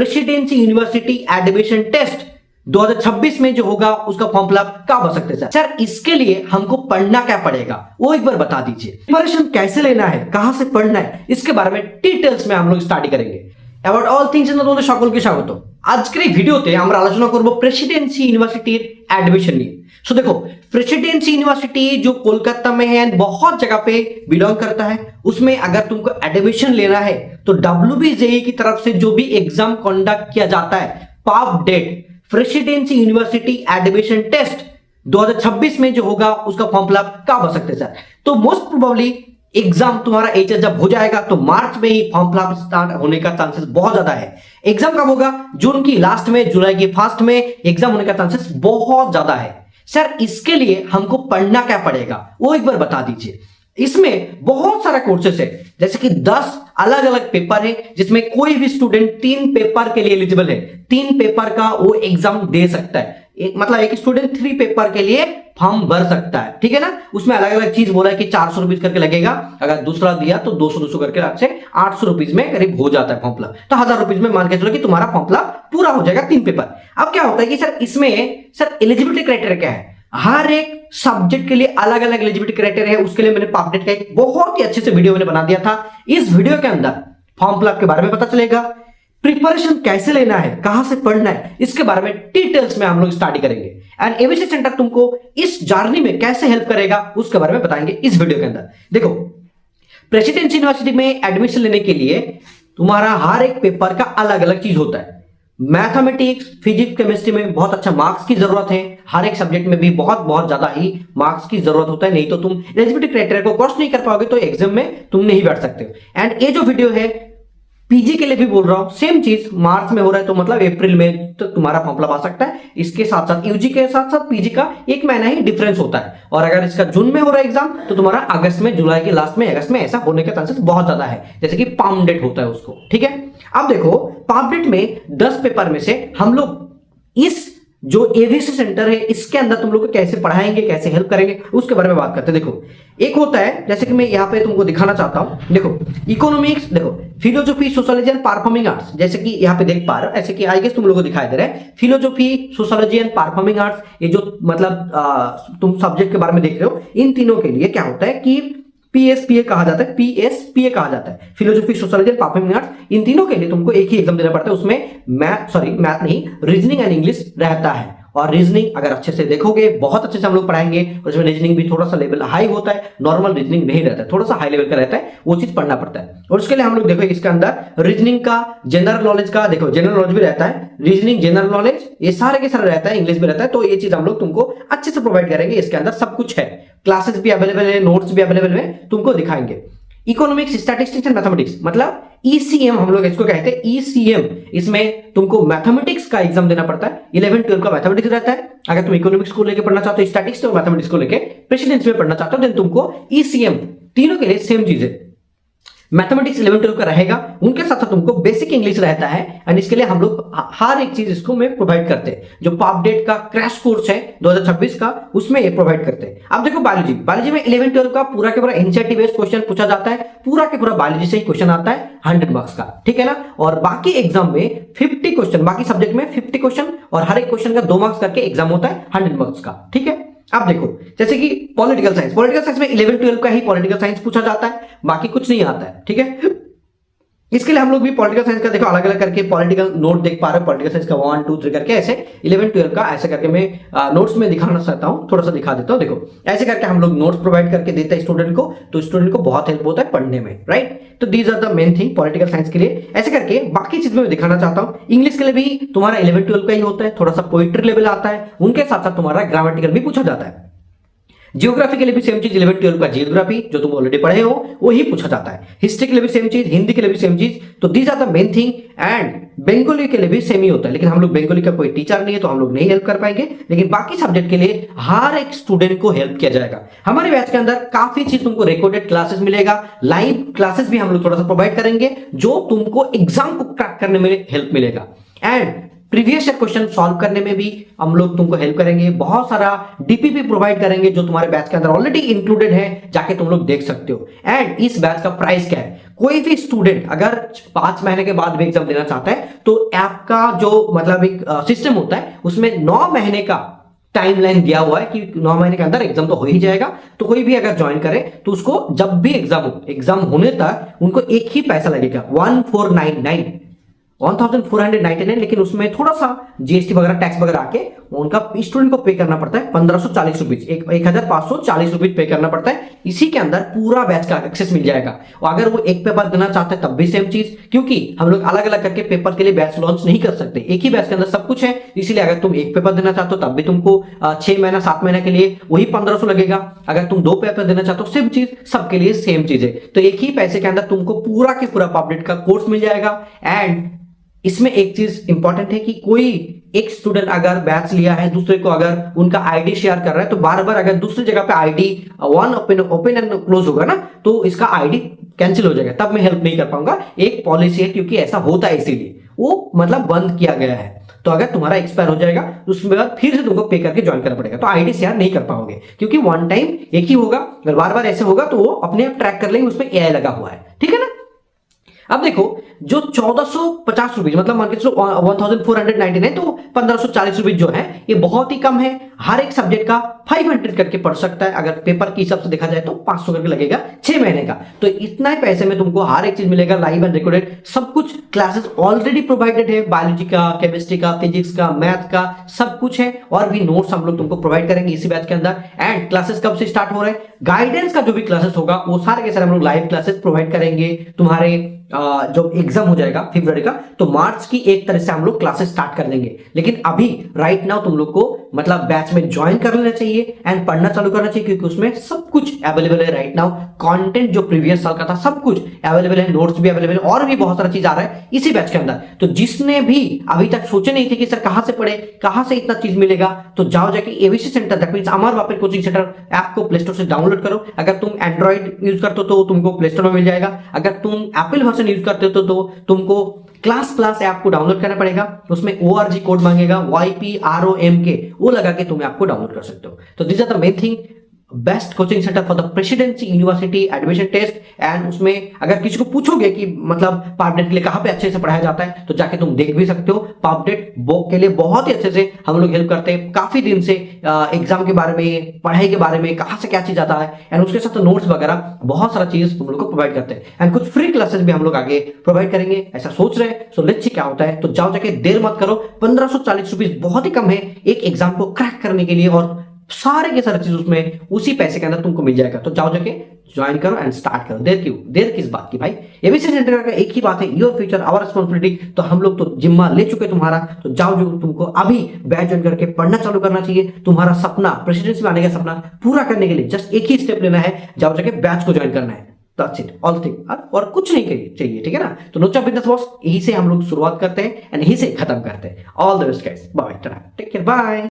Presidency University admission test 2026 में जो होगा उसका फॉर्म फिलअप कब हो सकते हैं सर? इसके लिए हमको पढ़ना क्या पड़ेगा वो एक बार बता दीजिए। प्रिपरेशन कैसे लेना है, कहां से पढ़ना है, इसके बारे में डिटेल्स में हम लोग स्टाडी करेंगे। अबाउट ऑल थिंग्स इन তোমাদের সকলকে স্বাগত। আজকের এই ভিডিওতে আমরা আলোচনা করব প্রেসিডেন্সি यूनिवर्सिटीर एडमिशन लिए। सो देखो, प्रेसिडेंसी यूनिवर्सिटी जो कोलकाता में है, बहुत जगह पे बिलोंग करता है, उसमें अगर तुमको एडमिशन लेना है तो WBJE की तरफ से जो भी एग्जाम कंडक्ट किया जाता है, पाप डेट प्रेसिडेंसी यूनिवर्सिटी एडमिशन टेस्ट 2026 में जो होगा उसका फॉर्म फिलअप कब हो सकते हैं सर? तो मोस्ट प्रोबेबली एग्जाम तुम्हारा एचएस जब हो जाएगा तो मार्च में ही फॉर्म फिलअप स्टार्ट होने का चांसेस बहुत ज्यादा है। एग्जाम कब होगा? जून की लास्ट में, जुलाई की फर्स्ट में एग्जाम होने का चांसेस बहुत ज्यादा है। सर इसके लिए हमको पढ़ना क्या पड़ेगा वो एक बार बता दीजिए। इसमें बहुत सारा कोर्सेस है, जैसे कि 10 अलग अलग पेपर है, जिसमें कोई भी स्टूडेंट 3 पेपर के लिए एलिजिबल है। 3 पेपर का वो एग्जाम दे सकता है। मतलब एक स्टूडेंट 3 पेपर के लिए फॉर्म भर सकता है, ठीक है ना। उसमें अलग अलग चीज बोला है कि 400 रुपीज करके लगेगा, अगर दूसरा दिया तो 200 करके आपसे 800 रुपीज में करीब हो जाता है फॉर्म फिलअप। तो 1000 रुपीज में मान के चलो कि तुम्हारा फॉर्म फिलअप पूरा हो जाएगा 3 पेपर। अब क्या होता है कि सर इसमें सर एलिजिबिलिटी क्राइटेरिया क्या है? हर एक सब्जेक्ट के लिए अलग अलग एलिजिबिलिटी क्राइटेरिया है। उसके लिए मैंने अपडेट का एक बहुत ही अच्छे से वीडियो मैंने बना दिया था। इस वीडियो के अंदर फॉर्म फिलअप के बारे में पता चलेगा, प्रिपरेशन कैसे लेना है, कहां से पढ़ना है, इसके बारे में डिटेल्स में हम लोग स्टडी करेंगे। एंड एबीसी सेंटर तुमको इस जर्नी में कैसे हेल्प करेगा उसके बारे में बताएंगे इस वीडियो के अंदर। देखो, प्रेसिडेंसी यूनिवर्सिटी में एडमिशन लेने के लिए तुम्हारा हर एक पेपर का अलग अलग चीज होता है। मैथमेटिक्स, फिजिक्स, केमिस्ट्री में बहुत अच्छा मार्क्स की जरूरत है। हर एक सब्जेक्ट में भी बहुत ज्यादा ही मार्क्स की जरूरत होता है, नहीं तो तुम एलिजिबिलिटी क्राइटेरिया को क्रॉस नहीं कर पाओगे तो एग्जाम में तुम नहीं बैठ सकते हो। एंड ये जो वीडियो है पीजी के लिए भी बोल रहा हूं, सेम चीज मार्च में हो रहा है तो मतलब अप्रैल में तो तुम्हारा फॉर्म फिलअप आ सकता है। इसके साथ साथ यूजी के साथ साथ पीजी का 1 महीना ही डिफरेंस होता है। और अगर इसका जून में हो रहा है एग्जाम तो तुम्हारा अगस्त में, जुलाई के लास्ट में, अगस्त में ऐसा होने के चांसेस बहुत ज्यादा है, जैसे कि पाम डेट होता है उसको, ठीक है। अब देखो, पाम डेट में 10 पेपर में से हम लोग इस जो एबीसी सेंटर है इसके अंदर तुम लोग को कैसे पढ़ाएंगे, कैसे हेल्प करेंगे उसके बारे में बात करते हैं। देखो, एक होता है जैसे कि मैं यहाँ पे तुमको दिखाना चाहता हूं। देखो, इकोनॉमिक्स, देखो philosophy, sociology and performing arts, जैसे कि यहाँ पे देख पा रहे हो, ऐसे कि आई गेस तुम लोग को दिखाई दे रहा है philosophy, sociology and performing arts. ये जो मतलब तुम सब्जेक्ट के बारे में देख रहे हो, इन तीनों के लिए क्या होता है कि पीएसपीए कहा जाता है, पीएसपीए कहा जाता है, philosophy, sociology and performing arts. इन तीनों के लिए तुमको एक ही एग्जाम देना पड़ता है। उसमें मैथ नहीं, रीजनिंग एंड इंग्लिश रहता है। और रीजनिंग अगर अच्छे से देखोगे, बहुत अच्छे से हम लोग पढ़ाएंगे। उसमें रीजनिंग भी थोड़ा सा लेवल हाई होता है, नॉर्मल रीजनिंग नहीं रहता है, थोड़ा सा हाई लेवल का रहता है, वो चीज पढ़ना पड़ता है। और उसके लिए हम लोग देखो इसके अंदर रीजनिंग का, जनरल नॉलेज का, देखो जनरल नॉलेज भी रहता है, रीजनिंग, जनरल नॉलेज, ये सारे के सारे रहता है, इंग्लिश भी रहता है। तो ये चीज हम लोग तुमको अच्छे से प्रोवाइड करेंगे। इसके अंदर सब कुछ है, क्लासेस भी अवेलेबल है, नोट्स भी अवेलेबल है, तुमको दिखाएंगे। इकोनॉमिक्स, स्टैटिस्टिक्स एंड मैथमेटिक्स, मतलब ईसीएम हम लोग इसको कहते हैं, ईसीएम। इसमें तुमको मैथमेटिक्स का एग्जाम देना पड़ता है। 11 12 का मैथमेटिक्स रहता है। अगर तुम इकोनॉमिक्स को लेकर पढ़ना चाहते हो, स्टैटिस्टिक्स और मैथमेटिक्स को लेकर प्रेसिडेंसी में पढ़ना चाहते हो, देन तुमको ईसीएम, तीनों के लिए सेम चीज है। मैथमेटिक्स 11 12 का रहेगा, उनके साथ तुमको बेसिक इंग्लिश रहता है। एंड इसके लिए हम लोग हर एक चीज इसको में प्रोवाइड करते हैं। जो पाप डेट का क्रैश कोर्स है 2026 का, उसमें ये प्रोवाइड करते हैं। अब देखो, बायोलॉजी में 11 12 का पूरा के पूरा एनसीईआरटी बेस्ड क्वेश्चन पूछा जाता है। पूरा के पूरा बायोलॉजी से ही क्वेश्चन आता है 100 मार्क्स का, ठीक है ना। और बाकी एग्जाम में 50 क्वेश्चन, बाकी सब्जेक्ट में 50 क्वेश्चन, और हर एक क्वेश्चन का 2 मार्क्स करके एग्जाम होता है 100 मार्क्स का, ठीक है। अब देखो, जैसे कि पॉलिटिकल साइंस में 11 12 का ही पॉलिटिकल साइंस पूछा जाता है, बाकी कुछ नहीं आता है, ठीक है। इसके लिए हम लोग भी पॉलिटिकल साइंस का देखो अलग अलग करके पॉलिटिकल नोट देख पा रहे हो। पॉलिटिकल साइंस का 1 2 3 करके ऐसे 11 12 का ऐसे करके मैं नोट्स में दिखाना चाहता हूं, थोड़ा सा दिखा देता हूं। देखो, ऐसे करके हम लोग नोट्स प्रोवाइड करके देते हैं स्टूडेंट को, तो स्टूडेंट को बहुत हेल्प होता है पढ़ने में, राइट। तो these are the main thing political science के लिए। ऐसे करके बाकी चीज में दिखाना चाहता हूं। इंग्लिश के लिए भी तुम्हारा 11 12 का ही होता है, थोड़ा सा पोइट्री लेवल आता है, उनके साथ साथ तुम्हारा ग्रामेटिकल भी पूछा जाता है। जियोग्राफी के लिए भी सेम चीज, 11 12 का जियोग्राफी जो तुम ऑलरेडी पढ़े हो वो ही पूछा जाता है। हिस्ट्री के लिए भी सेम चीज, हिंदी के लिए भी सेम चीज। तो these are the main thing. And Bengali के लिए भी सेम ही होता है, लेकिन हम लोग बंगाली का कोई टीचर नहीं है तो हम लोग नहीं हेल्प कर पाएंगे। लेकिन बाकी सब्जेक्ट के लिए हर एक स्टूडेंट को हेल्प किया जाएगा। हमारे बैच के अंदर काफी चीज तुमको रिकॉर्डेड क्लासेस मिलेगा, लाइव क्लासेस भी हम लोग थोड़ा सा प्रोवाइड करेंगे, जो तुमको एग्जाम को क्रैक करने में हेल्प मिलेगा। And previous year question solve करने में भी हम लोग तुमको हेल्प करेंगे। बहुत सारा डीपीपी प्रोवाइड करेंगे जो तुम्हारे बैच के अंदर ऑलरेडी इंक्लूडेड है, जाके तुम लोग देख सकते हो। एंड इस बैच का प्राइस क्या है? कोई भी स्टूडेंट अगर 5 महीने के बाद भी एग्जाम देना चाहता है तो ऐप का जो मतलब एक सिस्टम होता है उसमें 9 महीने का टाइमलाइन दिया हुआ है कि 9 महीने के अंदर एग्जाम तो हो ही जाएगा। तो कोई भी अगर ज्वाइन करे तो उसको जब भी एग्जाम होने तक उनको एक ही पैसा लगेगा 1499, लेकिन उसमें थोड़ा सा जीएसटी वगैरह टैक्स वगैरह आके उनका स्टूडेंट को पे करना पड़ता है 1540 रुपीज, 1540 रुपीज पे करना पड़ता है। इसी के अंदर पूरा बैच का एक्सेस मिल जाएगा। और अगर वो एक पेपर देना चाहते हैं तब भी सेम चीज, क्योंकि हम लोग अलग अलग करके पेपर के लिए बैच लॉन्च नहीं कर सकते, एक ही बैच के अंदर सब कुछ है। इसीलिए अगर तुम एक पेपर देना चाहते हो तब भी तुमको 6 महीना 7 महीने के लिए वही 1500 लगेगा। अगर तुम 2 पेपर देना चाहते हो सेम चीज, सबके लिए सेम चीज है। तो एक ही पैसे के अंदर तुमको पूरा के पूरा पब्लिक का कोर्स मिल जाएगा। एंड इसमें एक चीज इंपॉर्टेंट है कि कोई एक स्टूडेंट अगर बैच लिया है, दूसरे को अगर उनका आईडी शेयर कर रहा है तो बार बार अगर दूसरी जगह पे ID one open and close होगा ना तो इसका आईडी कैंसिल हो जाएगा, तब मैं हेल्प नहीं कर पाऊंगा। एक पॉलिसी है क्योंकि ऐसा होता है, इसीलिए वो मतलब बंद किया गया है। तो अगर तुम्हारा एक्सपायर हो जाएगा तो उसके बाद फिर से तुमको पे करके ज्वाइन करना पड़ेगा। तो आईडी शेयर नहीं कर पाओगे क्योंकि वन टाइम एक ही होगा। अगर बार बार ऐसे होगा तो वो अपने आप ट्रैक कर लेंगे, उसमें एआई लगा हुआ है, ठीक है ना। अब देखो जो 1450 रुपीज मतलब मान के चलो 1499, तो 1540 रुपीज जो है ये बहुत ही कम है। हर एक सब्जेक्ट का 500 करके पढ़ सकता है। अगर पेपर के हिसाब से देखा जाए तो 500 करके लगेगा 6 महीने का। तो इतना ही पैसे में तुमको हर एक चीज मिलेगा, लाइव एंड रिकॉर्डेड सब कुछ। क्लासेस ऑलरेडी प्रोवाइडेड है, बायोलॉजी का, केमिस्ट्री का, फिजिक्स का, मैथ का सब कुछ है। और भी नोट्स हम लोग तुमको प्रोवाइड करेंगे इसी बैच के अंदर। एंड क्लासेस कब से स्टार्ट हो रहे हैं, गाइडेंस का जो भी क्लासेस होगा वो सारे के सारे हम लोग लाइव क्लासेस प्रोवाइड करेंगे। तुम्हारे जो एग्जाम हो जाएगा फरवरी का, तो मार्च की 1 तारीख से हम लोग क्लासेस स्टार्ट कर देंगे। लेकिन अभी राइट नाउ तुम लोग को मतलब बैच में ज्वाइन कर लेना चाहिए एंड पढ़ना चालू करना चाहिए, क्योंकि उसमें सब कुछ अवेलेबल है राइट नाउ। कंटेंट जो प्रीवियस साल का था सब कुछ अवेलेबल है, नोट्स भी अवेलेबल है, और भी बहुत सारा चीज आ रहा है इसी बैच के अंदर। तो जिसने भी अभी तक सोचे नहीं थे कि सर कहां से पढ़े, कहां से इतना चीज मिलेगा, तो जाओ जाके ABC centre, that means Amar वापेर कोचिंग सेंटर ऐप को प्ले स्टोर से डाउनलोड करो। अगर तुम एंड्रॉइड यूज करते हो तो तुमको प्ले स्टोर में मिल जाएगा। अगर तुम एप्पल वर्जन यूज करते हो तो तुमको क्लास ऐप को डाउनलोड करना पड़ेगा। उसमें ORG कोड मांगेगा, YPROMK, वो लगा के तुम ऐप को डाउनलोड कर सकते हो। तो this are the main thing, best coaching centre for the Presidency University admission test. And उसमें अगर किसी को पूछोगे कि मतलब पापडेट के लिए कहां पे अच्छे से पढ़ाया जाता है, तो जाके तुम देख भी सकते हो। पापडेट के लिए बहुत ही अच्छे से हम लोग हेल्प करते हैं काफी दिन से, एग्जाम के बारे में, पढ़ाई के बारे में, कहां से क्या चीज आता है, एंड उसके साथ नोट्स वगैरह बहुत सारा चीज तुम लोग को प्रोवाइड करते हैं। एंड कुछ फ्री क्लासेस भी हम लोग आगे प्रोवाइड करेंगे, ऐसा सोच रहे हैं। सो लेट्स सी क्या होता है। तो जाओ जाके देर मत करो, 1540 रुपीज बहुत ही कम है एक एग्जाम को क्रैक करने के लिए, और सारे के सारे चीज उसमें उसी पैसे के अंदर तुमको मिल जाएगा। तो जाओ जाके ज्वाइन करो एंड स्टार्ट करो। देर किस बात की भाई। एबीसी सेंटर का एक ही बात है, योर फ्यूचर आवर रिस्पांसिबिलिटी। तो हम लोग तो जिम्मा ले चुके तुम्हारा। तो जाओ, जो तुमको अभी बैच ज्वाइन करके पढ़ना चालू करना चाहिए। तुम्हारा सपना, प्रेसिडेंसी में आने का सपना पूरा करने के लिए जस्ट एक ही स्टेप लेना है, जाओ जाके बैच को ज्वाइन करना है। That's it, all thing, और कुछ नहीं चाहिए, ठीक है ना। तो नोचा बिजनेस बॉस यही से हम लोग शुरुआत करते हैं एंड यही से खत्म करते हैं। All the best guys, bye, take care, bye.